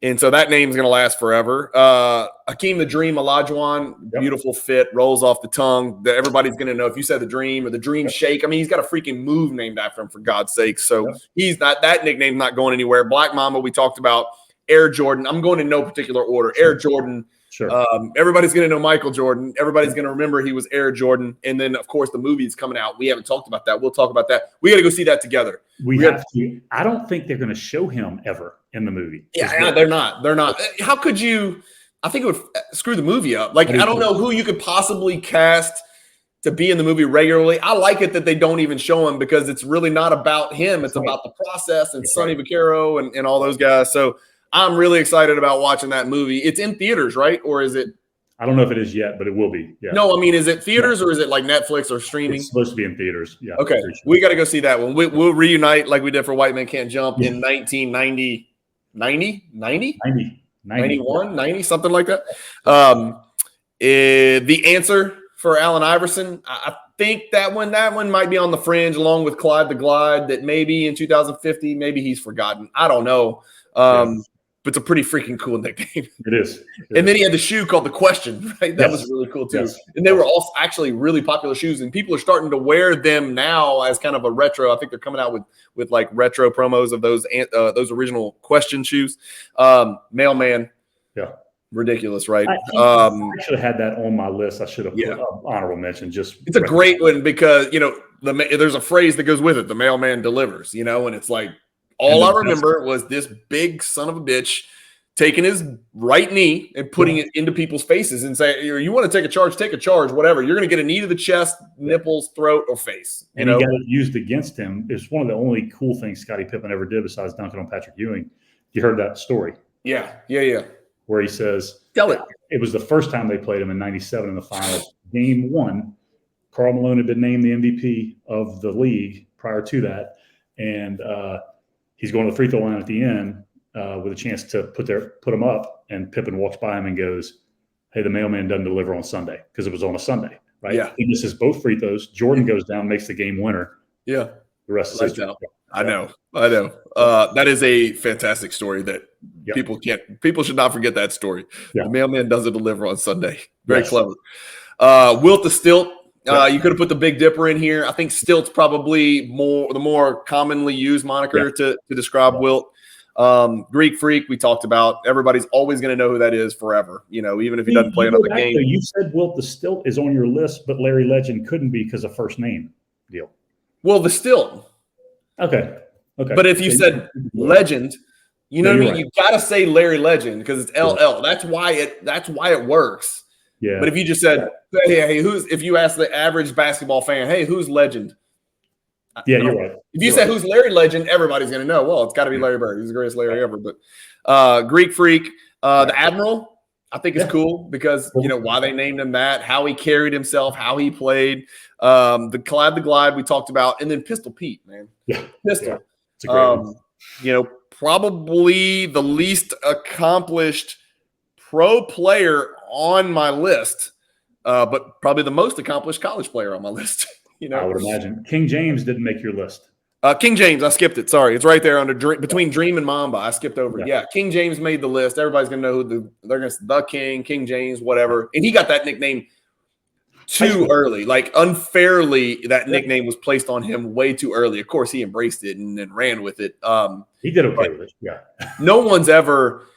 And so that name's going to last forever. Hakeem the Dream Olajuwon, beautiful fit, rolls off the tongue. Everybody's going to know if you said the Dream or the Dream Shake. I mean, he's got a freaking move named after him, for God's sake. So that nickname's not going anywhere. Black Mamba, we talked about. Air Jordan. I'm going in no particular order. Air Jordan. Sure. Everybody's going to know Michael Jordan. Everybody's going to remember he was Air Jordan. And then, of course, the movie's coming out. We haven't talked about that. We'll talk about that. We got to go see that together. We have to. I don't think they're going to show him ever in the movie. Yeah, they're not. They're not. How could you? I think it would screw the movie up. Like, I don't know who you could possibly cast to be in the movie regularly. I like it that they don't even show him because it's really not about him. It's about the process and Sonny Vaccaro and all those guys. So I'm really excited about watching that movie. It's in theaters, right? Or is it? I don't know if it is yet, but it will be. Yeah. No, I mean, is it theaters or is it like Netflix or streaming? It's supposed to be in theaters. Yeah. Okay. Sure. We got to go see that one. We'll reunite like we did for White Men Can't Jump in 1990, 91, 90, something like that. The Answer for Allen Iverson. I think that one might be on the fringe along with Clyde the Glide, that maybe in 2050, maybe he's forgotten. I don't know. But it's a pretty freaking cool nickname. It is. And then he had the shoe called the Question, right? That was really cool too. Yes. And they were all actually really popular shoes, and people are starting to wear them now as kind of a retro. I think they're coming out with like retro promos of those original Question shoes. Mailman. Yeah. Ridiculous, right? I should have had that on my list. I should have put honorable mention. It's a great one because, there's a phrase that goes with it. The mailman delivers, and it's like, all I remember was this big son of a bitch taking his right knee and putting it into people's faces and say, you want to take a charge, whatever. You're going to get a knee to the chest, nipples, throat, or face. And he got it used against him. It's one of the only cool things Scottie Pippen ever did besides dunking on Patrick Ewing. You heard that story? Yeah. Where he says, tell it. It was the first time they played him in '97 in the finals. Game 1, Karl Malone had been named the MVP of the league prior to that. And he's going to the free throw line at the end with a chance to put him up. And Pippen walks by him and goes, hey, the mailman doesn't deliver on Sunday, because it was on a Sunday, right? Yeah. He misses both free throws. Jordan goes down, makes the game winner. Yeah. The rest is history. I know. That is a fantastic story that people should not forget that story. The mailman doesn't deliver on Sunday. Very clever. Wilt the Stilt. You could have put the Big Dipper in here. I think Stilt's probably the more commonly used moniker to describe Wilt. Greek Freak, we talked about. Everybody's always going to know who that is forever, even if he doesn't play another game. You said Wilt the Stilt is on your list, but Larry Legend couldn't be because of first name deal. Well, the Stilt. Okay. But if you said Legend, you know what I mean? Right. You got to say Larry Legend because it's LL. That's why it works. Yeah. But if you just said, hey, if you ask the average basketball fan, hey, who's Legend? Yeah, you're right. If you say who's Larry Legend, everybody's going to know. Well, it's got to be Larry Bird. He's the greatest Larry ever. But Greek Freak, the Admiral, I think is cool because why they named him that, how he carried himself, how he played. The Collide the Glide we talked about, and then Pistol Pete, man. Yeah, Pistol. It's a great one. Probably the least accomplished pro player on my list, but probably the most accomplished college player on my list. I would imagine. King James didn't make your list. King James, I skipped it. Sorry, it's right there under between Dream and Mamba. I skipped over it. Yeah, King James made the list. Everybody's gonna know who they're gonna the King James, whatever. And he got that nickname too early, like unfairly. That nickname was placed on him way too early. Of course, he embraced it and ran with it. He did okay with it. Yeah. No one's ever,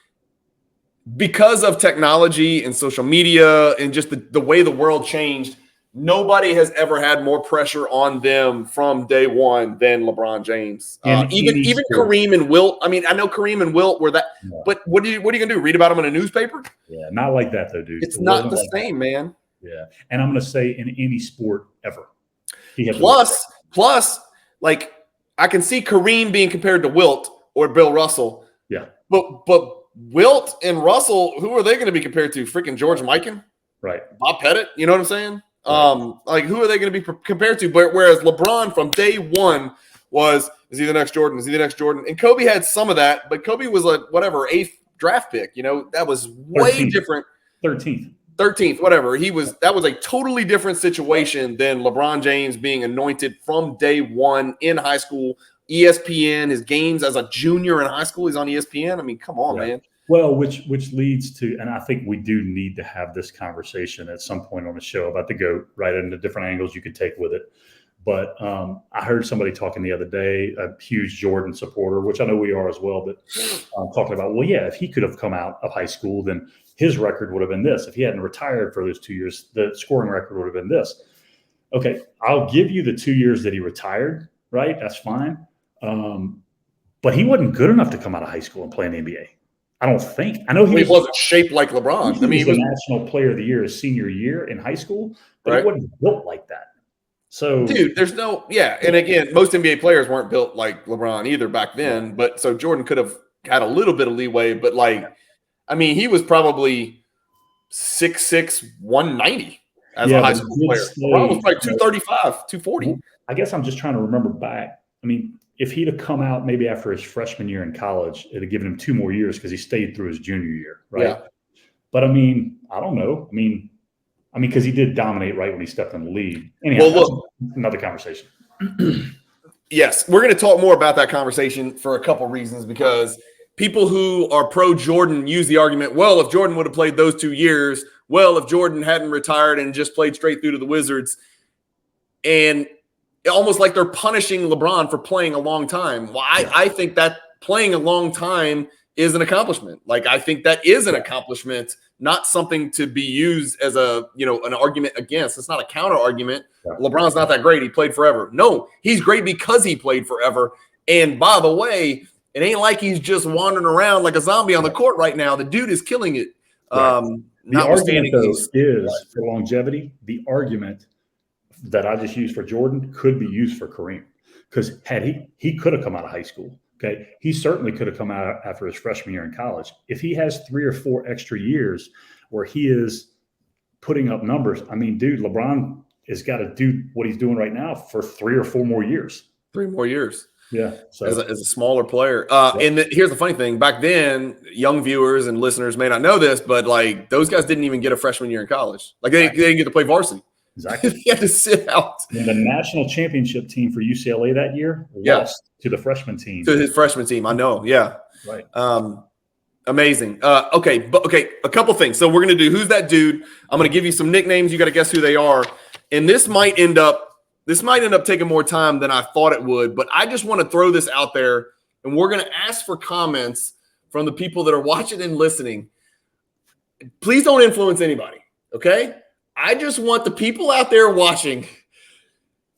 because of technology and social media and just the way the world changed. Nobody has ever had more pressure on them from day one than LeBron James. Even Kareem and Wilt. I mean, I know Kareem and Wilt were that, but what are you gonna do? Read about them in a newspaper? Yeah, not like that though, dude. It's not the same, man. Yeah, and I'm gonna say in any sport ever. Plus, like I can see Kareem being compared to Wilt or Bill Russell. Yeah, but Wilt and Russell, who are they going to be compared to? Freaking George Mikan, right? Bob Pettit. You know what I'm saying? Like, who are they going to be compared to? But whereas LeBron from day one is he the next Jordan? Is he the next Jordan? And Kobe had some of that, but Kobe was a 8th draft pick. That was way 13th. Different. 13th, whatever. That was a totally different situation than LeBron James being anointed from day one in high school. ESPN, his games as a junior in high school, he's on ESPN. I mean, come on, man. Well, which leads to, and I think we do need to have this conversation at some point on the show about the GOAT, right? And the different angles you could take with it. But I heard somebody talking the other day, a huge Jordan supporter, which I know we are as well, but talking about, well, yeah, if he could have come out of high school, then his record would have been this. If he hadn't retired for those 2 years, the scoring record would have been this. Okay, I'll give you the 2 years that he retired, right? That's fine. But he wasn't good enough to come out of high school and play in the NBA. I don't think. I know he wasn't shaped like LeBron. I mean, he was the National Player of the Year his senior year in high school, but he wasn't built like that. So, dude, there's no and again, most NBA players weren't built like LeBron either back then. But so Jordan could have had a little bit of leeway, but he was probably 6'6", 190 as a high school player. LeBron was like 235, 240. I guess I'm just trying to remember back. I mean, if he'd have come out maybe after his freshman year in college, it'd have given him 2 more years because he stayed through his junior year, right? Yeah. But I mean, I don't know. I mean, because he did dominate right when he stepped in the league. Anyhow, well, another conversation. Yes, we're going to talk more about that conversation for a couple reasons because people who are pro-Jordan use the argument, well, if Jordan would have played those 2 years, well, if Jordan hadn't retired and just played straight through to the Wizards, and almost like they're punishing LeBron for playing a long time. Well, I think that playing a long time is an accomplishment. Like, I think that is an accomplishment, not something to be used as an argument against. It's not a counter argument. Yeah. LeBron's not that great. He played forever. No, he's great because he played forever. And by the way, It ain't like he's just wandering around like a zombie on the court right now. The dude is killing it. Right. The argument, though, is for longevity, the argument that I just used for Jordan could be used for Kareem. Because had he could have come out of high school. Okay. He certainly could have come out after his freshman year in college. If he has 3 or 4 extra years where he is putting up numbers, I mean, dude, LeBron has got to do what he's doing right now for 3 or 4 more years. 3 more years. Yeah. So as a smaller player. And here's the funny thing. Back then, young viewers and listeners may not know this, but like those guys didn't even get a freshman year in college. Like they didn't get to play varsity. Exactly. They had to sit out. And the national championship team for UCLA that year lost to the freshman team. To his freshman team. I know. Yeah. Right. Amazing. Okay. A couple things. So we're going to do Who's That Dude? I'm going to give you some nicknames. You got to guess who they are. And this might end up taking more time than I thought it would, but I just want to throw this out there, and we're going to ask for comments from the people that are watching and listening. Please don't influence anybody, okay? I just want the people out there watching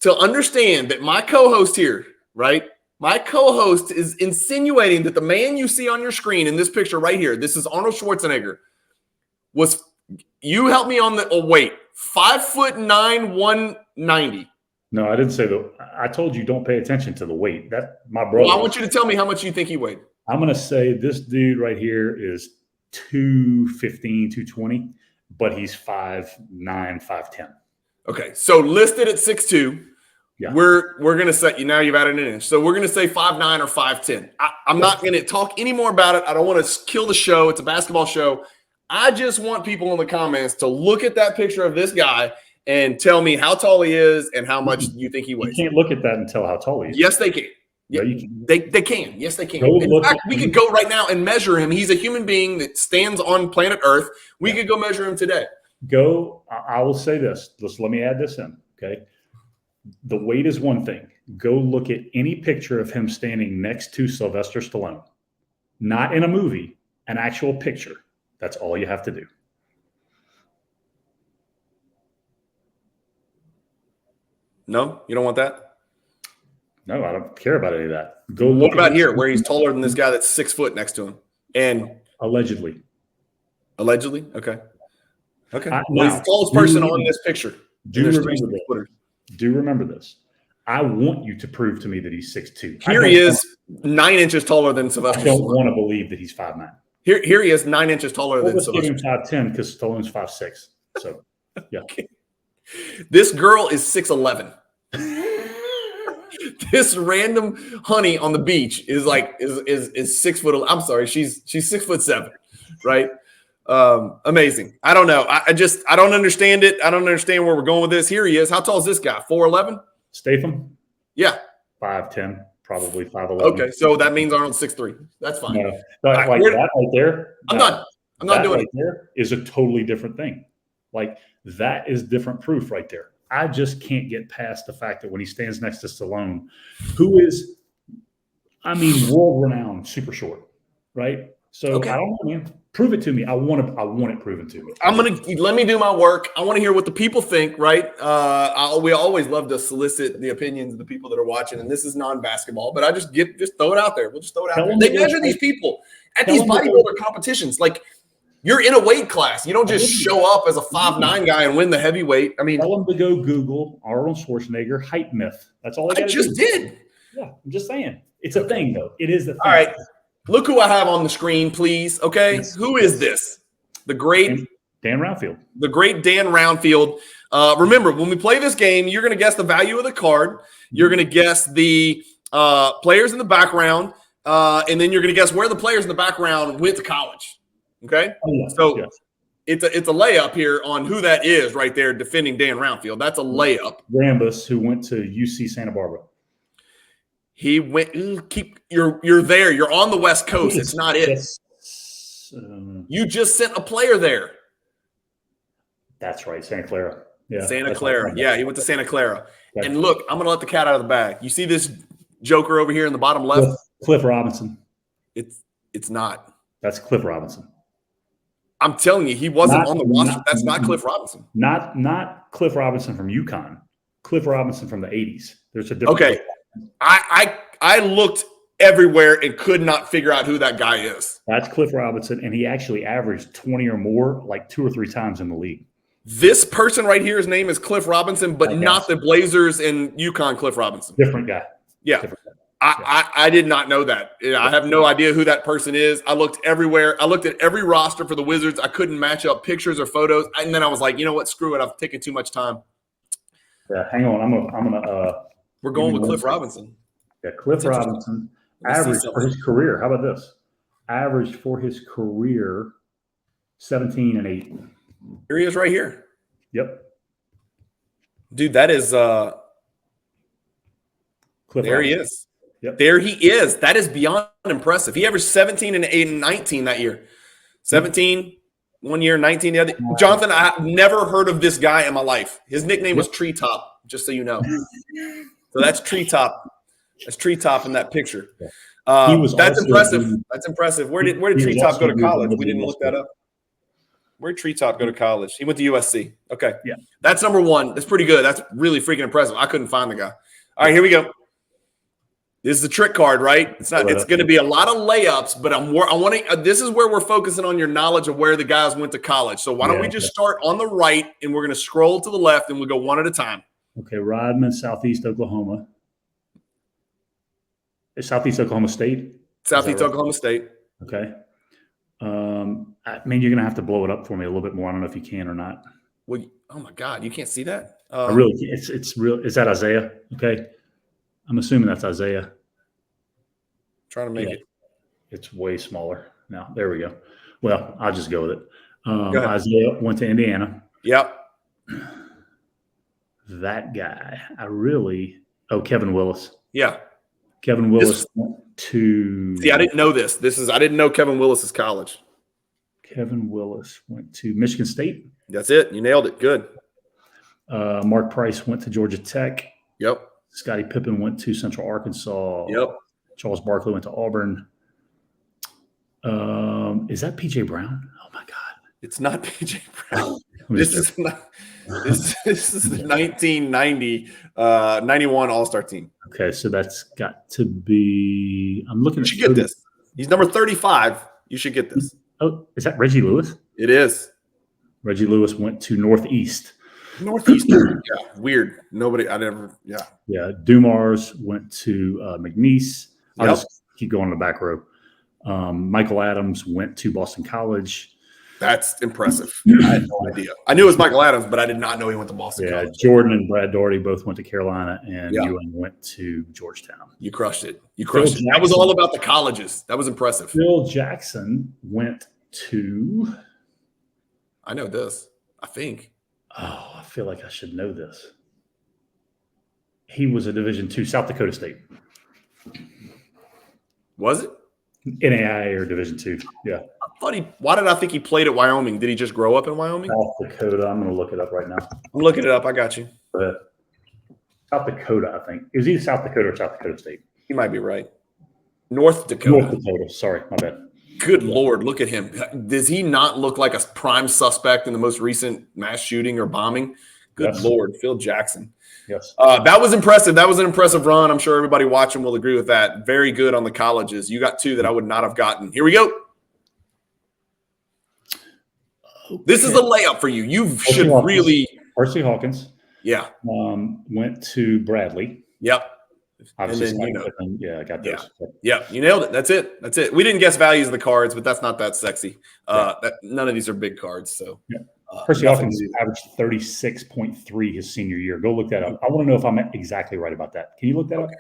to understand that my co-host here, right? My co-host is insinuating that the man you see on your screen in this picture right here, this is Arnold Schwarzenegger, you help me on the weight, 5'9", 190. No, I didn't say that. I told you don't pay attention to the weight. That my brother. Well, I want you to tell me how much you think he weighed. I'm going to say this dude right here is 215, 220, but he's 5'9", 5'10". Okay, so listed at 6'2". Yeah. We're going to say, now you've added an inch. So we're going to say 5'9" or 5'10". I'm not going to talk any more about it. I don't want to kill the show. It's a basketball show. I just want people in the comments to look at that picture of this guy and tell me how tall he is and how much you think he weighs. You can't look at that and tell how tall he is. Yes, they can. Yeah, you can. They can. Yes, they can. In fact, we could go right now and measure him. He's a human being that stands on planet Earth. We could go measure him today. I will say this. Let me add this in, okay? The weight is one thing. Go look at any picture of him standing next to Sylvester Stallone. Not in a movie, an actual picture. That's all you have to do. No, you don't want that? No, I don't care about any of that. What about here, where he's taller than this guy that's 6 foot next to him? And allegedly. Okay. Well, now, he's the tallest person on this picture. Do remember this. I want you to prove to me that he's 6'2". Here he is, 9 inches taller than Sylvester. I don't want to believe that he's 5'9". Here he is, 9 inches taller than Sylvester. Let's give him 5'10" because Stallone's 5'6". So, yeah. Okay. This girl is 6'11". This random honey on the beach is 6 foot. I'm sorry, she's 6'7", right? Amazing. I don't know. I don't understand it. I don't understand where we're going with this. Here he is. How tall is this guy? 4'11"? Statham? Yeah. 5'10", probably 5'11". Okay, so that means Arnold's 6'3". That's fine. No, that right there. I'm not doing it. There is a totally different thing. Like that is different proof right there. I just can't get past the fact that when he stands next to Stallone, who is, world-renowned, super short, right? So okay. I don't know, man. Prove it to me. I want it proven to me. Let me do my work. I want to hear what the people think, right? We always love to solicit the opinions of the people that are watching, and this is non-basketball, but I just throw it out there. We'll just throw it out there. They measure these people at these bodybuilder competitions. Like, you're in a weight class. You don't just show up as a 5'9" guy and win the heavyweight. I mean, tell them to go Google Arnold Schwarzenegger height myth. That's all I just did. Yeah, I'm just saying. It's a thing, though. It is the thing. All right. Look who I have on the screen, please. Okay. Yes. Who is this? The great Dan Roundfield. The great Dan Roundfield. Remember, when we play this game, you're going to guess the value of the card. You're going to guess the players in the background. And then you're going to guess where the players in the background went to college. Okay. Oh, yeah. So yeah. It's a layup here on who that is right there defending Dan Roundfield. That's a layup. Rambus, who went to UC Santa Barbara. He went. You're there. You're on the West Coast. It's not it. You just sent a player there. That's right, Santa Clara. Yeah, Santa Clara. Yeah, he went to Santa Clara. Right. And look, I'm gonna let the cat out of the bag. You see this joker over here in the bottom left? Cliff Robinson. It's not. That's Cliff Robinson. I'm telling you, he wasn't on the roster. That's not Cliff Robinson. Not Cliff Robinson from UConn. Cliff Robinson from the 80s. There's a difference. Okay. I looked everywhere and could not figure out who that guy is. That's Cliff Robinson, and he actually averaged 20 or more like 2 or 3 times in the league. This person right here, his name is Cliff Robinson, but not the Blazers and UConn Cliff Robinson. Different guy. Yeah. Different guy. I did not know that. I have no idea who that person is. I looked everywhere. I looked at every roster for the Wizards. I couldn't match up pictures or photos. And then I was like, you know what? Screw it. I've taken too much time. Yeah, hang on. I'm gonna We're going with Cliff Robinson. Yeah, Cliff Robinson averaged for his career. How about this? Averaged for his career 17 and 8. Here he is right here. Yep. Dude, that is Cliff there Robinson. He is. Yep. There he is. That is beyond impressive. He averaged 17 and 8 and 19 that year. 17 one year, 19 the other. Jonathan, I've never heard of this guy in my life. His nickname was Treetop, just so you know. So that's Treetop. That's Treetop in that picture. That's impressive. That's impressive. Where did Treetop go to college? We didn't look that up. Where did Treetop go to college? He went to USC. Okay. Yeah. That's number one. That's pretty good. That's really freaking impressive. I couldn't find the guy. All right, here we go. This is the trick card, right? It's not. It's going to be a lot of layups, but this is where we're focusing on your knowledge of where the guys went to college. So why don't we just start on the right, and we're going to scroll to the left, and we'll go one at a time. Okay, Rodman, Southeast Oklahoma. Is Southeast Oklahoma State? Southeast Oklahoma State. Okay. I mean, you're going to have to blow it up for me a little bit more. I don't know if you can or not. Well, oh my God, you can't see that? I really, it's real. Is that Isaiah? Okay. I'm assuming that's Isaiah. Trying to make it. It's way smaller now. There we go. Well, I'll just go with it. Go Isaiah went to Indiana. Yep. That guy, Kevin Willis. Yeah. Kevin Willis went to. See, I didn't know this. I didn't know Kevin Willis's college. Kevin Willis went to Michigan State. That's it. You nailed it. Good. Mark Price went to Georgia Tech. Yep. Scottie Pippen went to Central Arkansas. Yep. Charles Barkley went to Auburn. Is that PJ Brown? Oh my God! It's not PJ Brown. This is the 1990, 91 All-Star team. Okay, so that's got to be. I'm looking. You should get this. He's number 35. You should get this. Oh, is that Reggie Lewis? It is. Reggie Lewis went to Northeast. Northeastern. Yeah, weird. Yeah, Dumars went to McNeese. I'll Yep. just keep going in the back row. Michael Adams went to Boston College. That's impressive. I had no idea. I knew it was Michael Adams, but I did not know he went to Boston College. Jordan and Brad Daugherty both went to Carolina, and Ewing went to Georgetown. You crushed it. That was all about the colleges. That was impressive. Phil Jackson went to. I know this. I think. Oh, I feel like I should know this. He was a Division II, South Dakota State. Was it? NAIA or Division II, yeah. Why did I think he played at Wyoming? Did he just grow up in Wyoming? South Dakota. I'm going to look it up right now. I'm looking it up. I got you. South Dakota, I think. It was either South Dakota or South Dakota State. He might be right. North Dakota. North Dakota. Sorry, my bad. Good Lord, look at him. Does he not look like a prime suspect in the most recent mass shooting or bombing? Good Lord, Phil Jackson. Yes. That was impressive. That was an impressive run. I'm sure everybody watching will agree with that. Very good on the colleges. You got two that I would not have gotten. Here we go. Okay. This is a layup for you. Percy Hawkins. Yeah. Went to Bradley. Yep. Obviously, I got those. Yeah, you nailed it. That's it. We didn't guess values of the cards, but that's not that sexy. None of these are big cards. So Percy Hawkins averaged 36.3 his senior year. Go look that up. I want to know if I'm exactly right about that. Can you look that up?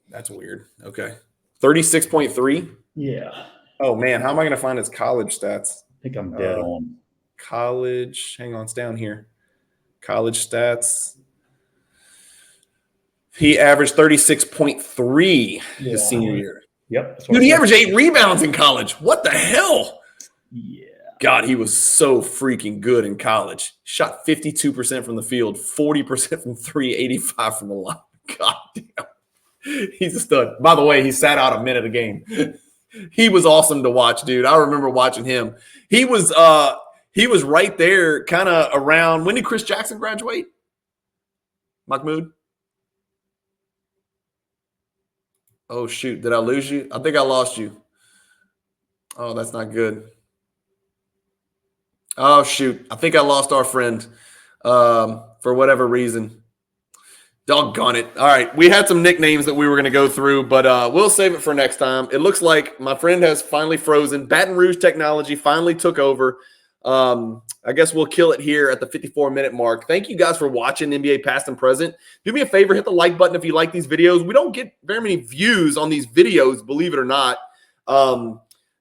That's weird. Okay. 36.3? Yeah. Oh, man. How am I going to find his college stats? I think I'm dead on. College. Hang on. It's down here. College stats. He averaged 36.3 his senior year. Yep. Dude, he averaged 8 rebounds in college. What the hell? Yeah. God, he was so freaking good in college. Shot 52% from the field, 40% from 3, 85 from the line. God damn. He's a stud. By the way, he sat out a minute a game. He was awesome to watch, dude. I remember watching him. He was right there kind of around. When did Chris Jackson graduate? Mahmoud? Oh, shoot. Did I lose you? I think I lost you. Oh, that's not good. Oh, shoot. I think I lost our friend for whatever reason. Doggone it. All right. We had some nicknames that we were going to go through, but we'll save it for next time. It looks like my friend has finally frozen. Baton Rouge Technology finally took over. I guess we'll kill it here at the 54-minute mark. Thank you guys for watching NBA Past and Present. Do me a favor, hit the like button if you like these videos. We don't get very many views on these videos, believe it or not.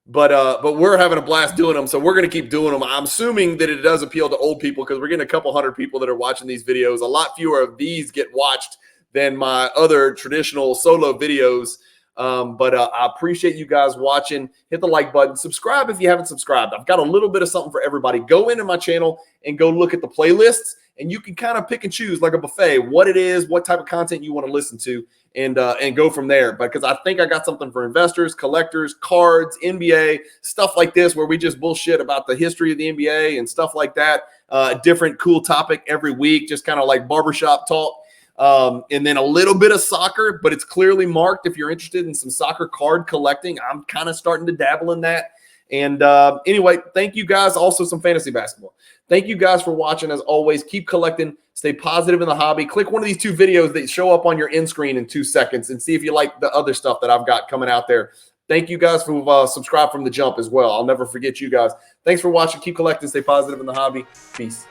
But we're having a blast doing them, so we're going to keep doing them. I'm assuming that it does appeal to old people because we're getting a couple hundred people that are watching these videos. A lot fewer of these get watched than my other traditional solo videos. But I appreciate you guys watching. Hit the like button. Subscribe if you haven't subscribed. I've got a little bit of something for everybody. Go into my channel and go look at the playlists, and you can kind of pick and choose like a buffet what it is, what type of content you want to listen to, and go from there. Because I think I got something for investors, collectors, cards, NBA, stuff like this where we just bullshit about the history of the NBA and stuff like that. Different cool topic every week, just kind of like barbershop talk. And then a little bit of soccer, but it's clearly marked if you're interested in some soccer card collecting. I'm kind of starting to dabble in that. And anyway, thank you guys. Also some fantasy basketball. Thank you guys for watching. As always, keep collecting. Stay positive in the hobby. Click one of these two videos that show up on your end screen in 2 seconds and see if you like the other stuff that I've got coming out there. Thank you guys for subscribing from the jump as well. I'll never forget you guys. Thanks for watching. Keep collecting. Stay positive in the hobby. Peace.